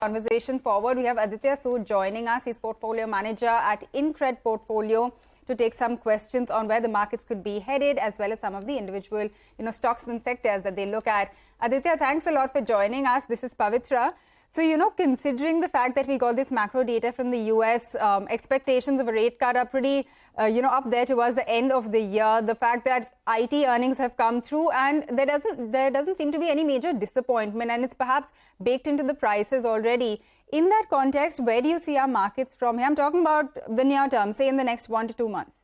Conversation forward. We have Aditya Sood joining us. He's portfolio manager at InCred Portfolio to take some questions on where the markets could be headed, as well as some of the individual, stocks and sectors that they look at. Aditya, thanks a lot for joining us. This is Pavitra. So, considering the fact that we got this macro data from the US, expectations of a rate cut are pretty, up there towards the end of the year. The fact that IT earnings have come through and there doesn't seem to be any major disappointment, and it's perhaps baked into the prices already. In that context, where do you see our markets from here? I'm talking about the near term, say in the next 1 to 2 months.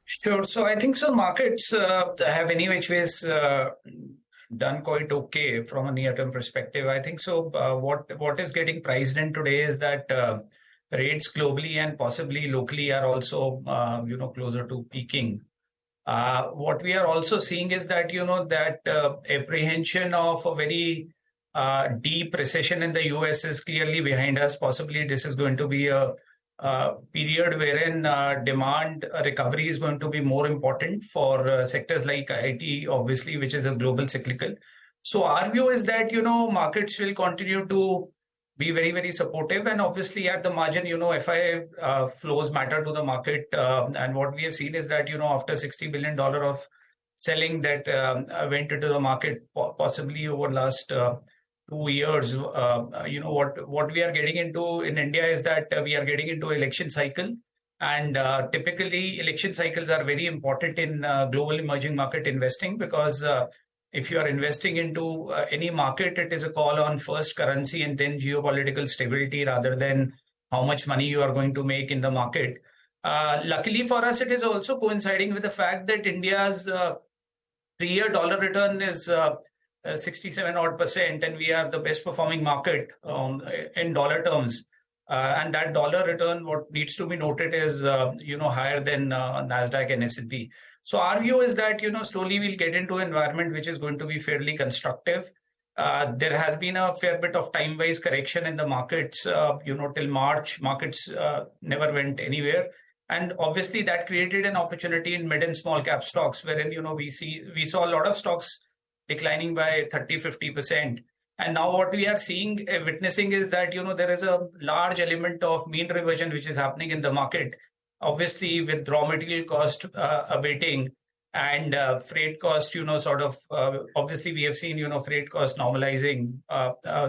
Sure. So I think markets have any which ways done quite okay from a near-term perspective. I think what is getting priced in today is that rates globally and possibly locally are also closer to peaking. What we are also seeing is that that apprehension of a very deep recession in the US is clearly behind us. Possibly this is going to be a period wherein demand recovery is going to be more important for sectors like IT, obviously, which is a global cyclical. So our view is that, markets will continue to be very, very supportive. And obviously at the margin, FI flows matter to the market. And what we have seen is that, after $60 billion of selling that went into the market, possibly over last 2 years, what we are getting into in India is that we are getting into election cycle, and typically election cycles are very important in global emerging market investing, because if you are investing into any market, it is a call on first currency and then geopolitical stability rather than how much money you are going to make in the market. Luckily for us, it is also coinciding with the fact that India's 3-year dollar return is 67% and we are the best performing market in dollar terms, and that dollar return, what needs to be noted, is higher than Nasdaq and S&P. So our view is that slowly we'll get into an environment which is going to be fairly constructive. There has been a fair bit of time-wise correction in the markets. Till March, markets never went anywhere. And obviously that created an opportunity in mid and small cap stocks, wherein we saw a lot of stocks declining by 30-50%. And now what we are witnessing is that there is a large element of mean reversion which is happening in the market. Obviously, with raw material cost abating and freight cost, obviously we have seen freight cost normalizing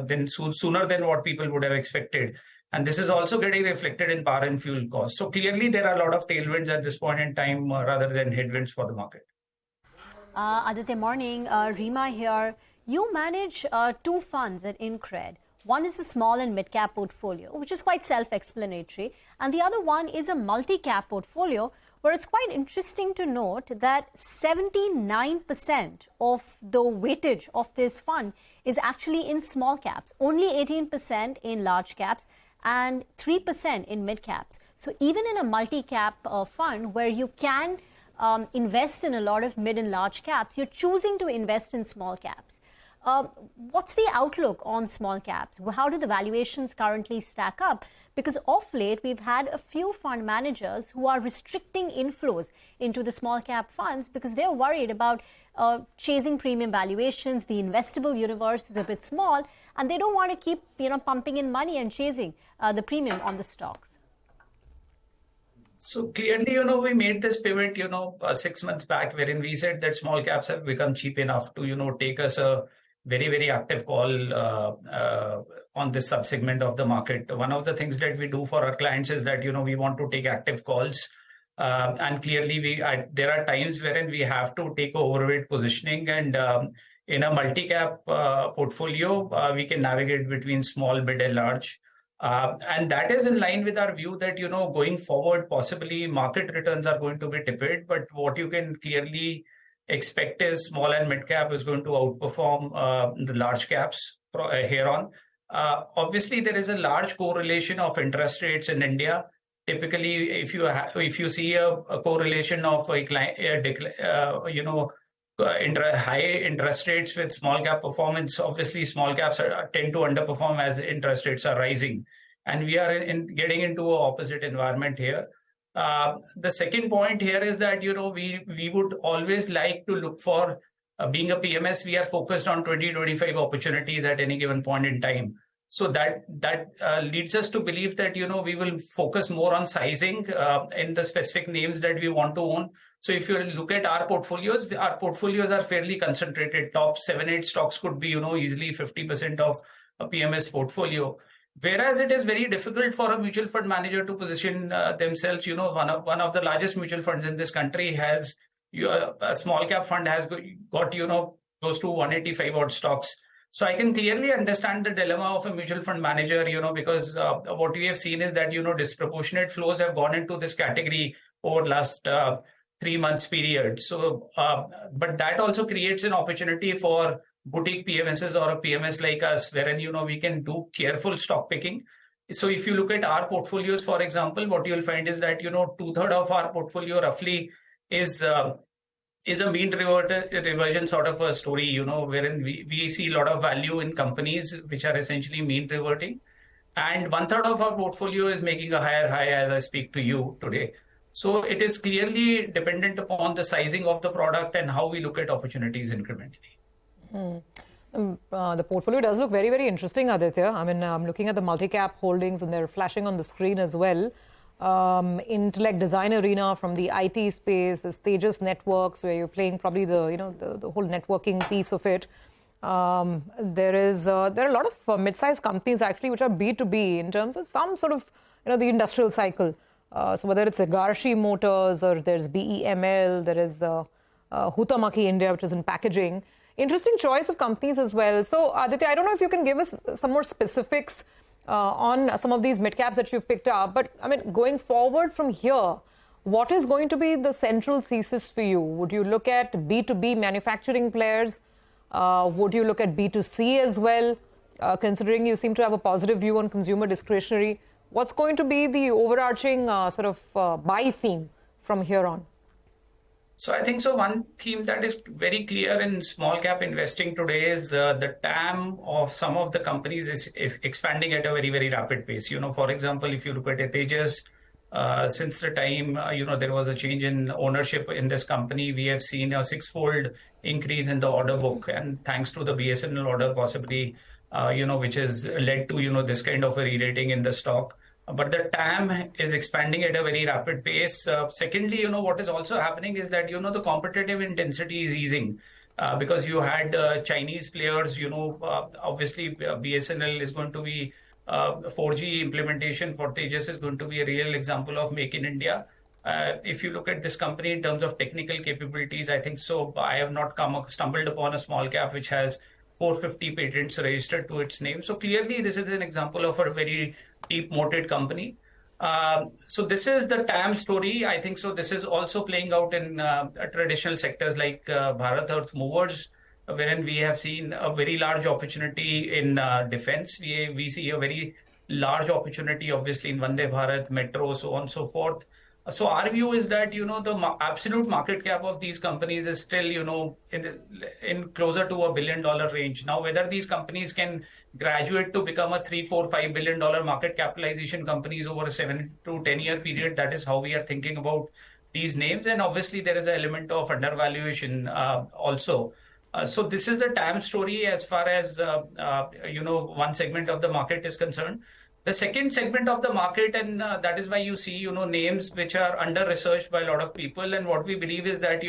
then sooner than what people would have expected. And this is also getting reflected in power and fuel costs. So clearly there are a lot of tailwinds at this point in time rather than headwinds for the market. Aditya, morning. Rima here. You manage 2 funds at InCred. One is a small and mid-cap portfolio, which is quite self-explanatory. And the other one is a multi-cap portfolio, where it's quite interesting to note that 79% of the weightage of this fund is actually in small caps, only 18% in large caps, and 3% in mid-caps. So even in a multi-cap fund where you can invest in a lot of mid and large caps, you're choosing to invest in small caps. What's the outlook on small caps? How do the valuations currently stack up? Because of late, we've had a few fund managers who are restricting inflows into the small cap funds because they're worried about chasing premium valuations. The investable universe is a bit small, and they don't want to keep pumping in money and chasing the premium on the stocks. So clearly, we made this pivot, 6 months back, wherein we said that small caps have become cheap enough to, take us a very, very active call on this subsegment of the market. One of the things that we do for our clients is that, we want to take active calls. And clearly, there are times wherein we have to take overweight positioning. And in a multi-cap portfolio, we can navigate between small, mid, and large. And that is in line with our view that, going forward, possibly market returns are going to be tepid. But what you can clearly expect is small and mid cap is going to outperform the large caps here on. Obviously, there is a large correlation of interest rates in India. Typically, if you see a correlation of high interest rates with small cap performance, obviously small caps tend to underperform as interest rates are rising. And we are getting into an opposite environment here. The second point here is that, we would always like to look for Being a PMS, we are focused on 20-25 opportunities at any given point in time. So that leads us to believe that, we will focus more on sizing in the specific names that we want to own. So if you look at our portfolios are fairly concentrated. Top 7-8 stocks could be, easily 50% of a PMS portfolio. Whereas it is very difficult for a mutual fund manager to position themselves. One of the largest mutual funds in this country has a small cap fund has got close to 185 odd stocks. So I can clearly understand the dilemma of a mutual fund manager, because what we have seen is that disproportionate flows have gone into this category over last 3 months period. So, but that also creates an opportunity for boutique PMSs or a PMS like us, wherein we can do careful stock picking. So if you look at our portfolios, for example, what you'll find is that 2/3 of our portfolio roughly is a mean reversion sort of a story, wherein we see a lot of value in companies which are essentially mean reverting. And 1/3 of our portfolio is making a higher high as I speak to you today. So it is clearly dependent upon the sizing of the product and how we look at opportunities incrementally. The portfolio does look very, very interesting, Aditya. I mean, I'm looking at the multi-cap holdings and they're flashing on the screen as well. Intellect Design Arena from the IT space, the Tejas Networks, where you're playing probably the whole networking piece of it. There are a lot of mid-sized companies actually which are B2B in terms of some sort of the industrial cycle. So whether it's Agarshi Motors or there's BEML, there is Huhtamaki India, which is in packaging. Interesting choice of companies as well. So Aditya, I don't know if you can give us some more specifics on some of these mid-caps that you've picked up. But I mean, going forward from here, what is going to be the central thesis for you? Would you look at B2B manufacturing players? Would you look at B2C as well, considering you seem to have a positive view on consumer discretionary? What's going to be the overarching sort of buy theme from here on? So I think one theme that is very clear in small cap investing today is the TAM of some of the companies is expanding at a very, very rapid pace. For example, if you look at Tejas, since the time, there was a change in ownership in this company, we have seen a 6-fold increase in the order book. And thanks to the BSNL order possibly, which has led to, this kind of a re-rating in the stock. But the TAM is expanding at a very rapid pace. Secondly, what is also happening is that, the competitive intensity is easing because you had Chinese players, obviously BSNL is going to be 4G implementation for Tejas is going to be a real example of Make in India. If you look at this company in terms of technical capabilities, I think I have not stumbled upon a small cap which has 450 patents registered to its name. So clearly, this is an example of a very deep-moated company. So this is the TAM story. I think this is also playing out in traditional sectors like Bharat Earth Movers, wherein we have seen a very large opportunity in defense. We see a very large opportunity, obviously, in Vande Bharat, Metro, so on and so forth. So our view is that, the absolute market cap of these companies is still, in closer to $1 billion range. Now, whether these companies can graduate to become a $3, $4, $5 billion market capitalization companies over a 7 to 10 year period, that is how we are thinking about these names. And obviously, there is an element of undervaluation also. So this is the TAM story as far as, one segment of the market is concerned. The second segment of the market, and that is why you see, names which are under-researched by a lot of people. And what we believe is that,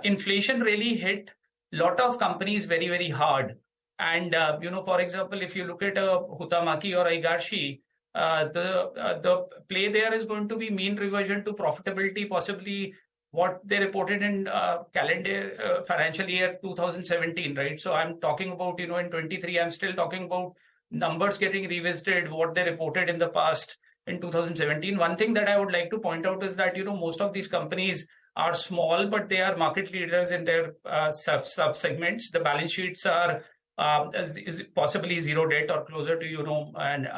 inflation really hit a lot of companies very, very hard. And, for example, if you look at Huhtamaki or Agarshi, the play there is going to be mean reversion to profitability, possibly what they reported in calendar financial year 2017, right? So I'm talking about, in 23, I'm still talking about numbers getting revisited, what they reported in the past in 2017. One thing that I would like to point out is that, most of these companies are small, but they are market leaders in their sub-segments. The balance sheets are is possibly zero debt or closer to, and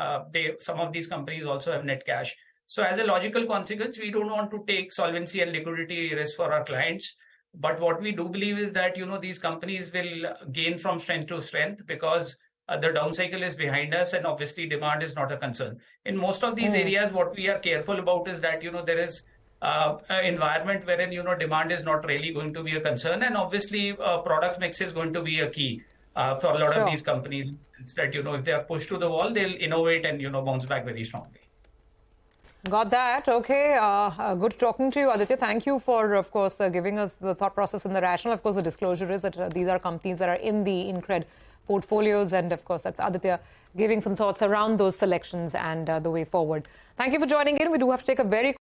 some of these companies also have net cash. So as a logical consequence, we don't want to take solvency and liquidity risk for our clients. But what we do believe is that, these companies will gain from strength to strength because the down cycle is behind us and obviously demand is not a concern. In most of these areas, what we are careful about is that, there is environment wherein, demand is not really going to be a concern. And obviously, product mix is going to be a key for a lot of these companies. Instead, if they are pushed to the wall, they'll innovate and, bounce back very strongly. Got that. Okay. Good talking to you, Aditya. Thank you for, of course, giving us the thought process and the rationale. Of course, the disclosure is that these are companies that are in the InCred portfolios. And, of course, that's Aditya giving some thoughts around those selections and the way forward. Thank you for joining in. We do have to take a very